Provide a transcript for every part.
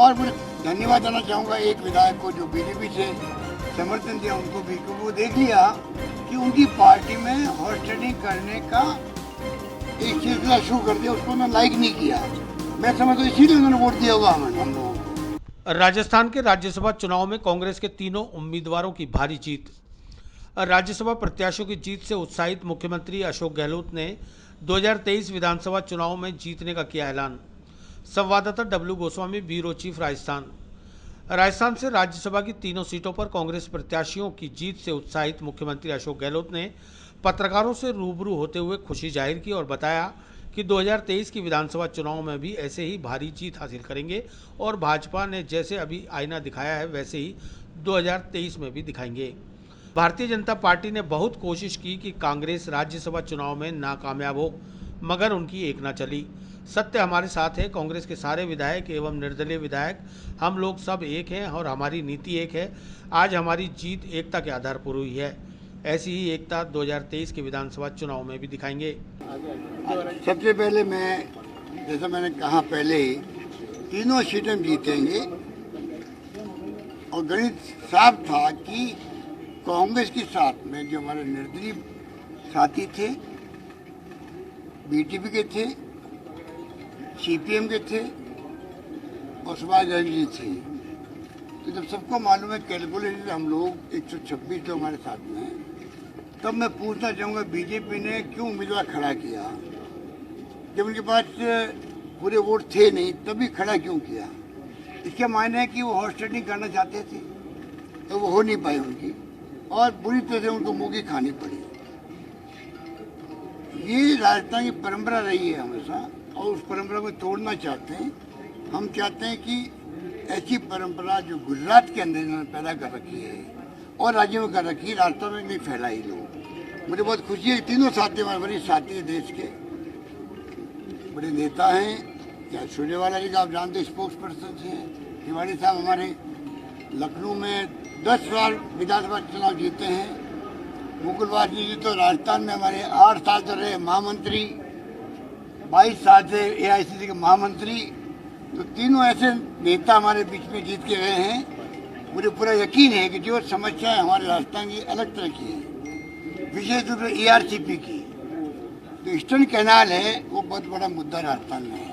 और मैं धन्यवाद देना चाहूँगा एक विधायक को जो बीजेपी से समर्थन दिया उनको भी, क्योंकि वो देख लिया कि उनकी पार्टी में हॉर्स ट्रेडिंग करने का एक सिलसिला शुरू कर दिया, उसको उन्होंने लाइक नहीं किया। मैं समझता हूँ इसीलिए उन्होंने वोट दिया होगा हम लोगों को। राजस्थान के राज्यसभा चुनाव में कांग्रेस के तीनों उम्मीदवारों की भारी जीत। राज्यसभा प्रत्याशियों की जीत से उत्साहित मुख्यमंत्री अशोक गहलोत ने 2023 विधानसभा चुनाव में जीतने का किया ऐलान। संवाददाता W Goswami, bureau chief, Rajasthan से राज्यसभा की तीनों सीटों पर कांग्रेस प्रत्याशियों की जीत से उत्साहित मुख्यमंत्री अशोक गहलोत ने पत्रकारों से रूबरू होते हुए खुशी जाहिर की और बताया कि 2023 की विधानसभा चुनाव में भी ऐसे ही भारी जीत हासिल करेंगे और भाजपा ने जैसे अभी आईना दिखाया है वैसे ही 2023 में भी दिखाएंगे। भारतीय जनता पार्टी ने बहुत कोशिश की कि कांग्रेस राज्यसभा चुनाव में नाकामयाब हो, मगर उनकी एक ना चली। सत्य हमारे साथ है, कांग्रेस के सारे विधायक एवं निर्दलीय विधायक, हम लोग सब एक हैं और हमारी नीति एक है। आज हमारी जीत एकता के आधार पर हुई है। ऐसी ही एकता 2023 के विधानसभा चुनाव में भी दिखाएंगे। सबसे पहले मैं, जैसा मैंने कहा पहले ही, तीनों सीटें जीतेंगे और गणित साफ था कि कांग्रेस के साथ में जो हमारे निर्दलीय साथी थे, बीटीपी के थे, सीपीएम के थे और समाजवादी जी थे, तो जब सबको मालूम है कैलकुलेटेड हम लोग 126 लोग हमारे साथ में, तब मैं पूछना चाहूँगा बीजेपी ने क्यों उम्मीदवार खड़ा किया जब उनके पास पूरे वोट थे नहीं, तभी खड़ा क्यों किया? इसके मायने है कि वो हॉर्स ट्रेडिंग करना चाहते थे तो वो हो नहीं पाई उनकी, और बुरी तरह से उनको मुँह खानी पड़ी। ये राजस्थान की परंपरा रही है हमेशा और उस परंपरा को तोड़ना चाहते हैं। हम चाहते हैं कि ऐसी परंपरा जो गुजरात के अंदर इन्होंने पैदा कर रखी है और राज्यों में कर रखी है, राजस्थान में नहीं फैलाई लोग। मुझे बहुत खुशी है, तीनों साथी हमारे बड़े साथी हैं, देश के बड़े नेता हैं। क्या सूर्यवाला जी का आप जानते स्पोक्स पर्सन हैं, तिवारी साहब हमारे लखनऊ में 10 बार विधानसभा चुनाव जीते हैं। मुकुल वासनी जी तो राजस्थान में हमारे 8 साल तो रहे महामंत्री, 22 साल से एआईसीसी के महामंत्री। तो तीनों ऐसे नेता हमारे बीच में जीत के गए हैं। मुझे पूरा यकीन है कि जो समस्याएं हमारे राजस्थान की अलग तरह की है, विशेष रूप से ईआरसीपी की, तो ईस्टर्न कैनाल है, वो बहुत बड़ा मुद्दा राजस्थान में है।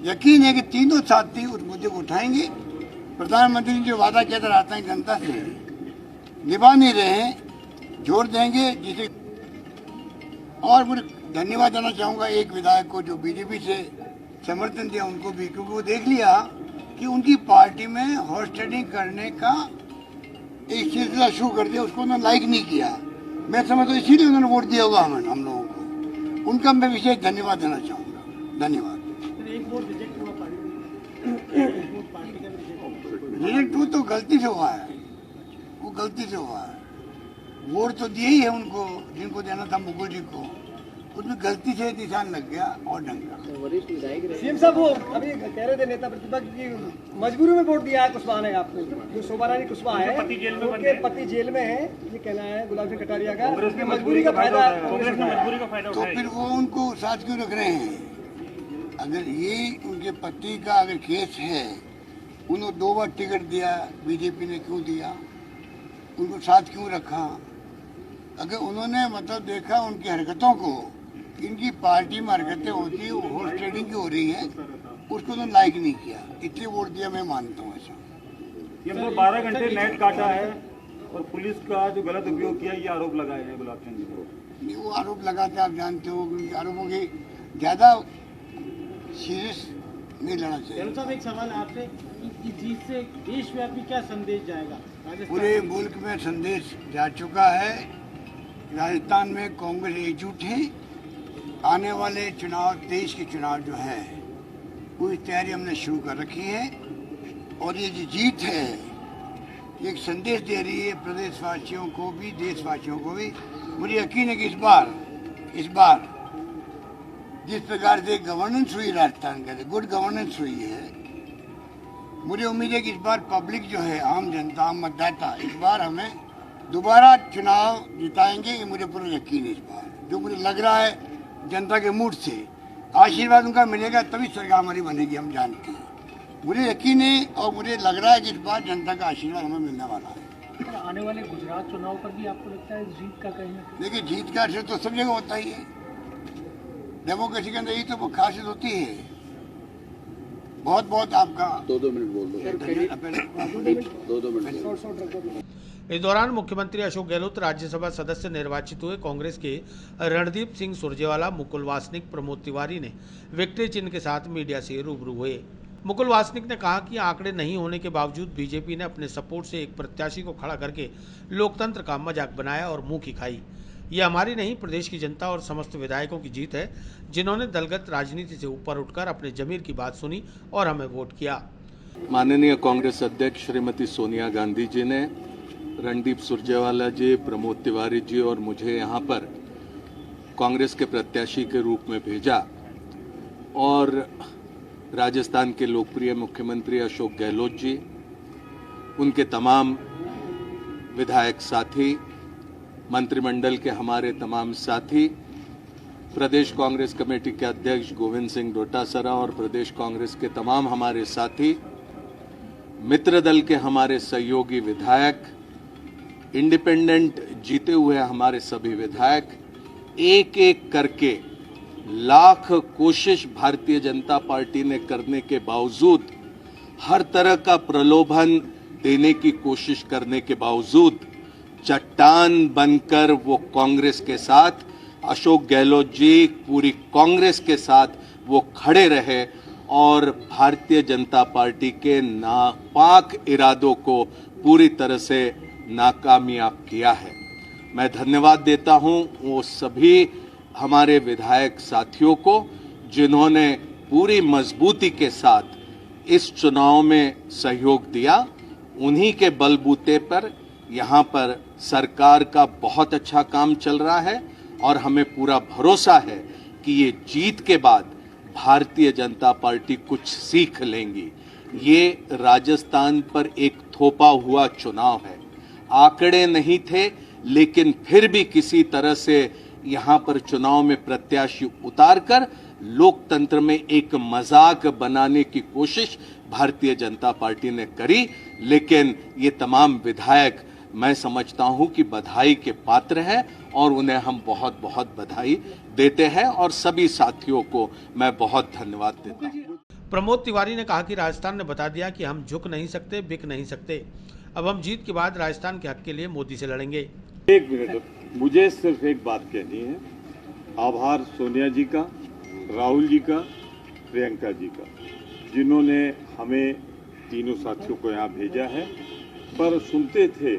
यकीन है कि तीनों साथी उस मुद्दे को उठाएंगे। प्रधानमंत्री ने जो वादा किया था राजस्थान की जनता से निभा नहीं रहे हैं, जोर देंगे जिसे। और मुझे धन्यवाद देना चाहूँगा एक विधायक को जो बीजेपी से समर्थन दिया उनको भी, क्योंकि वो देख लिया कि उनकी पार्टी में हॉर्स ट्रेडिंग करने का एक सिलसिला शुरू कर दिया, उसको उन्होंने लाइक नहीं किया। मैं समझता हूँ इसीलिए उन्होंने वोट दिया होगा हम लोगों को। उनका मैं विशेष धन्यवाद देना चाहूँगा। धन्यवाद। रिजेक्ट हुआ तो गलती से हुआ है, वो गलती से हुआ है। वोट तो दिए ही है उनको जिनको देना था, मुकुल जी को, उसमें गलती से निशान लग गया और ढंग का। सीएम साहब, वो अभी कह रहे थे नेता प्रतिपक्ष की मजबूरी में वोट दिया है कुशवाहा ने आपको, जो शोभा रानी कुशवाहा है, उनके पति जेल में है, ये कहना है गुलाब सिंह कटारिया का। मजबूरी का फायदा, तो फिर वो उनको साथ क्यों रख रहे हैं? अगर ये उनके पति का अगर केस है, उन्होंने 2 बार टिकट दिया, बीजेपी ने क्यों दिया? उनको साथ क्यों रखा? अगर उन्होंने मतलब देखा उनकी हरकतों को, इनकी पार्टी में हरकतें होती है, हॉर्स ट्रेडिंग की हो रही है, उसको उन्होंने लाइक नहीं किया, इसलिए वोट दिया। मैं मानता हूँ ऐसा। ये 12 घंटे नेट काटा है और पुलिस का जो गलत उपयोग किया, ये आरोप लगाए हैं गुलाब चंद जी को। वो आरोप लगाते आप जानते हो, उनके आरोपों की ज़्यादा सीरियस नहीं लेना चाहिए। साहब, एक सवाल आपसे कि जीत से देशव्यापी क्या संदेश जाएगा? पूरे मुल्क में संदेश जा चुका है। राजस्थान में कांग्रेस एकजुट है। आने वाले चुनाव, 23 के चुनाव जो है, पूरी तैयारी हमने शुरू कर रखी है और ये जो जीत है, ये एक संदेश दे रही है प्रदेशवासियों को भी, देशवासियों को भी। मुझे यकीन है कि इस बार जिस प्रकार से गवर्नेंस हुई राजस्थान के, गुड गवर्नेंस हुई है, मुझे उम्मीद है कि इस बार पब्लिक जो है, आम जनता, आम मतदाता, इस बार हमें दोबारा चुनाव जिताएंगे। ये मुझे पूरा यकीन है। इस बार जो मुझे लग रहा है जनता के मूड से आशीर्वाद उनका मिलेगा, तभी सरकार हमारी बनेगी, हम जानते हैं। मुझे यकीन है और मुझे लग रहा है कि इस बार जनता का आशीर्वाद हमें मिलने वाला है। आने वाले गुजरात चुनाव पर भी आपको लगता है जीत का कहीं ना देखिए, जीत का आशीर्वाद तो सब जगह होता ही है। डेमोक्रेसी के अंदर यही तो खासियत होती है। बहुत बहुत आपका 2 मिनट बोल दो 2 मिनट। इस दौरान मुख्यमंत्री अशोक गहलोत, राज्यसभा सदस्य निर्वाचित हुए कांग्रेस के रणदीप सिंह सुरजेवाला, मुकुल वासनिक, प्रमोद तिवारी ने विक्ट्री चिन्ह के साथ मीडिया से रूबरू हुए। मुकुल वासनिक ने कहा कि आंकड़े नहीं होने के बावजूद बीजेपी ने अपने सपोर्ट से एक प्रत्याशी को खड़ा करके लोकतंत्र का मजाक बनाया और मुंह की खाई। ये हमारी नहीं, प्रदेश की जनता और समस्त विधायकों की जीत है, जिन्होंने दलगत राजनीति से ऊपर उठकर अपने जमीर की बात सुनी और हमें वोट किया। माननीय कांग्रेस अध्यक्ष श्रीमती सोनिया गांधी जी ने रणदीप सुरजेवाला जी, प्रमोद तिवारी जी और मुझे यहाँ पर कांग्रेस के प्रत्याशी के रूप में भेजा और राजस्थान के लोकप्रिय मुख्यमंत्री अशोक गहलोत जी, उनके तमाम विधायक साथी, मंत्रिमंडल के हमारे तमाम साथी, प्रदेश कांग्रेस कमेटी के अध्यक्ष गोविंद सिंह डोटासरा और प्रदेश कांग्रेस के तमाम हमारे साथी, मित्र दल के हमारे सहयोगी विधायक, इंडिपेंडेंट जीते हुए हमारे सभी विधायक, एक एक करके लाख कोशिश भारतीय जनता पार्टी ने करने के बावजूद, हर तरह का प्रलोभन देने की कोशिश करने के बावजूद चट्टान बनकर वो कांग्रेस के साथ, अशोक गहलोत जी पूरी कांग्रेस के साथ वो खड़े रहे और भारतीय जनता पार्टी के नापाक इरादों को पूरी तरह से नाकामयाब किया है। मैं धन्यवाद देता हूं वो सभी हमारे विधायक साथियों को जिन्होंने पूरी मजबूती के साथ इस चुनाव में सहयोग दिया। उन्हीं के बलबूते पर यहाँ पर सरकार का बहुत अच्छा काम चल रहा है और हमें पूरा भरोसा है कि ये जीत के बाद भारतीय जनता पार्टी कुछ सीख लेंगी। ये राजस्थान पर एक थोपा हुआ चुनाव है, आंकड़े नहीं थे, लेकिन फिर भी किसी तरह से यहाँ पर चुनाव में प्रत्याशी उतारकर लोकतंत्र में एक मजाक बनाने की कोशिश भारतीय जनता पार्टी ने करी। लेकिन ये तमाम विधायक मैं समझता हूं कि बधाई के पात्र हैं और उन्हें हम बहुत बहुत बधाई देते हैं और सभी साथियों को मैं बहुत धन्यवाद देता हूं। प्रमोद तिवारी ने कहा कि राजस्थान ने बता दिया कि हम झुक नहीं सकते, बिक नहीं सकते। अब हम जीत के बाद राजस्थान के हक के लिए मोदी से लड़ेंगे। एक मिनट, मुझे सिर्फ एक बात कहनी है। आभार सोनिया जी का, राहुल जी का, प्रियंका जी का, जिन्होंने हमें तीनों साथियों को यहाँ भेजा है। पर सुनते थे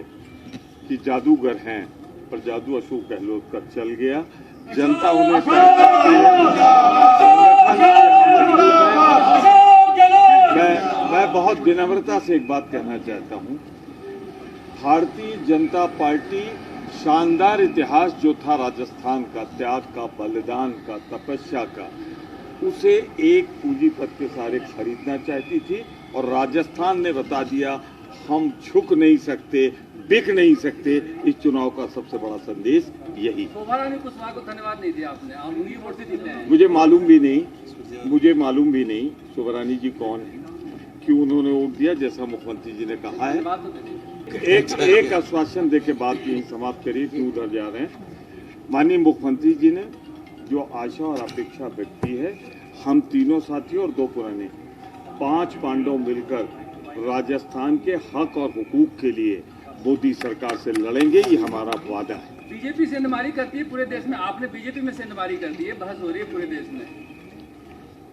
कि जादूगर हैं, पर जादू अशोक गहलोत का चल गया। जनता उन्हें मैं बहुत विनम्रता से एक बात कहना चाहता हूँ। भारतीय जनता पार्टी शानदार इतिहास जो था राजस्थान का, त्याग का, बलिदान का, तपस्या का, उसे एक पूंजीपति के सहारे खरीदना चाहती थी और राजस्थान ने बता दिया हम झुक नहीं सकते, बिक नहीं सकते। इस चुनाव का सबसे बड़ा संदेश यही। कुशवाहा को धन्यवाद नहीं दिया आपने, आप उन्हीं वोट से जीते हैं। मुझे मालूम भी नहीं शोभारानी जी कौन है, क्यों उन्होंने वोट दिया, जैसा मुख्यमंत्री जी ने कहा है। एक आश्वासन देके बात यही समाप्त करिए, क्यों उधर जा रहे हैं। माननीय मुख्यमंत्री जी ने जो आशा और अपेक्षा व्यक्त की है, हम तीनों साथियों और 2 पुराने 5 पांडव मिलकर राजस्थान के हक और हुकूक के लिए मोदी सरकार से लड़ेंगे, ये हमारा वादा है। बीजेपी सेंधमारी करती है पूरे देश में, आपने बीजेपी में सेंधमारी कर दी है, बहस हो रही है पूरे देश में।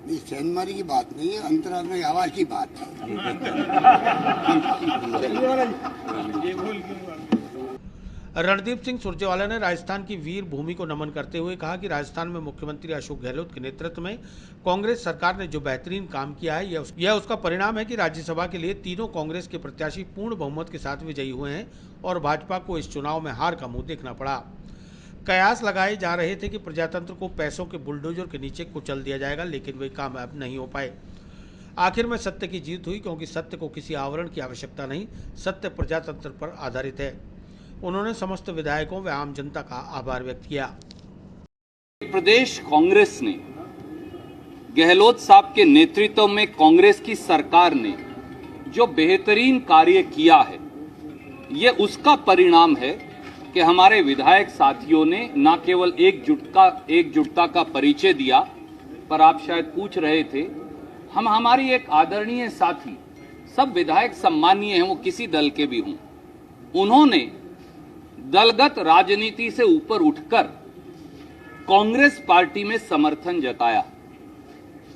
नहीं, सेंधमारी की बात नहीं है, अंतर्राष्ट्रीय आवाज की बात है। रणदीप सिंह सुरजेवाला ने राजस्थान की वीर भूमि को नमन करते हुए कहा कि राजस्थान में मुख्यमंत्री अशोक गहलोत के नेतृत्व में कांग्रेस सरकार ने जो बेहतरीन काम किया है, यह उसका परिणाम है कि राज्यसभा के लिए तीनों कांग्रेस के प्रत्याशी पूर्ण बहुमत के साथ विजयी हुए हैं और भाजपा को इस चुनाव में हार का मुंह देखना पड़ा। कयास लगाए जा रहे थे कि प्रजातंत्र को पैसों के बुलडोजर के नीचे कुचल दिया जाएगा, लेकिन वे कामयाब नहीं हो पाए। आखिर में सत्य की जीत हुई, क्योंकि सत्य को किसी आवरण की आवश्यकता नहीं, सत्य प्रजातंत्र पर आधारित है। उन्होंने समस्त विधायकों व आम जनता का आभार व्यक्त किया। प्रदेश कांग्रेस ने गहलोत साहब के नेतृत्व में कांग्रेस की सरकार ने जो बेहतरीन कार्य किया है, ये उसका परिणाम है कि हमारे विधायक साथियों ने न केवल एकजुटता का परिचय दिया, पर आप शायद पूछ रहे थे, हमारी एक आदरणीय साथी, सब विधायक सम्मानीय हैं, वो किसी दल के भी हों, उन्होंने दलगत राजनीति से ऊपर उठकर कांग्रेस पार्टी में समर्थन जताया।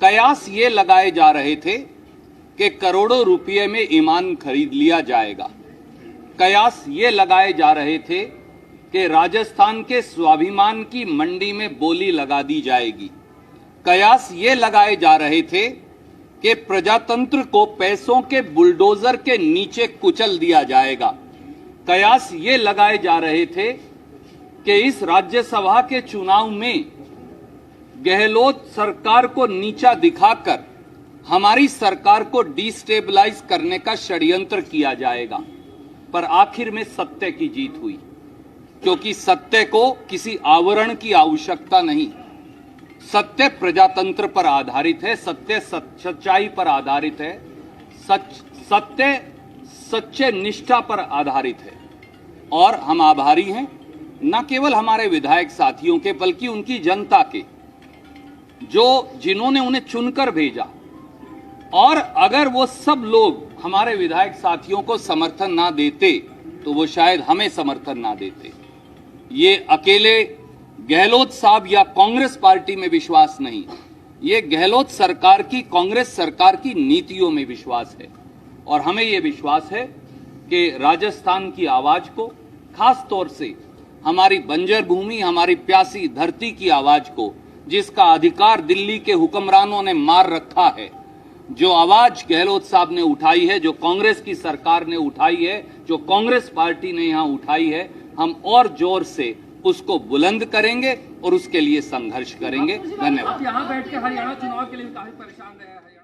कयास ये लगाए जा रहे थे कि करोड़ों रुपए में ईमान खरीद लिया जाएगा। कयास ये लगाए जा रहे थे कि राजस्थान के स्वाभिमान की मंडी में बोली लगा दी जाएगी। कयास ये लगाए जा रहे थे कि प्रजातंत्र को पैसों के बुलडोजर के नीचे कुचल दिया जाएगा। कयास ये लगाए जा रहे थे कि इस राज्यसभा के चुनाव में गहलोत सरकार को नीचा दिखाकर हमारी सरकार को डिस्टेबलाइज करने का षड्यंत्र किया जाएगा। पर आखिर में सत्य की जीत हुई, क्योंकि सत्य को किसी आवरण की आवश्यकता नहीं। सत्य प्रजातंत्र पर आधारित है, सत्य सच्चाई पर आधारित है, सत्य सच्चे निष्ठा पर आधारित है। और हम आभारी हैं न केवल हमारे विधायक साथियों के, बल्कि उनकी जनता के, जिन्होंने उन्हें चुनकर भेजा। और अगर वो सब लोग हमारे विधायक साथियों को समर्थन ना देते तो वो शायद हमें समर्थन ना देते। ये अकेले गहलोत साहब या कांग्रेस पार्टी में विश्वास नहीं, ये गहलोत सरकार की, कांग्रेस सरकार की नीतियों में विश्वास है। और हमें ये विश्वास है कि राजस्थान की आवाज को, खास तौर से हमारी बंजर भूमि, हमारी प्यासी धरती की आवाज को, जिसका अधिकार दिल्ली के हुक्मरानों ने मार रखा है, जो आवाज गहलोत साहब ने उठाई है, जो कांग्रेस की सरकार ने उठाई है, जो कांग्रेस पार्टी ने यहां उठाई है, हम और जोर से उसको बुलंद करेंगे और उसके लिए संघर्ष करेंगे। धन्यवाद। आप यहाँ बैठ के हरियाणा चुनाव के लिए काफी परेशान रहे हैं।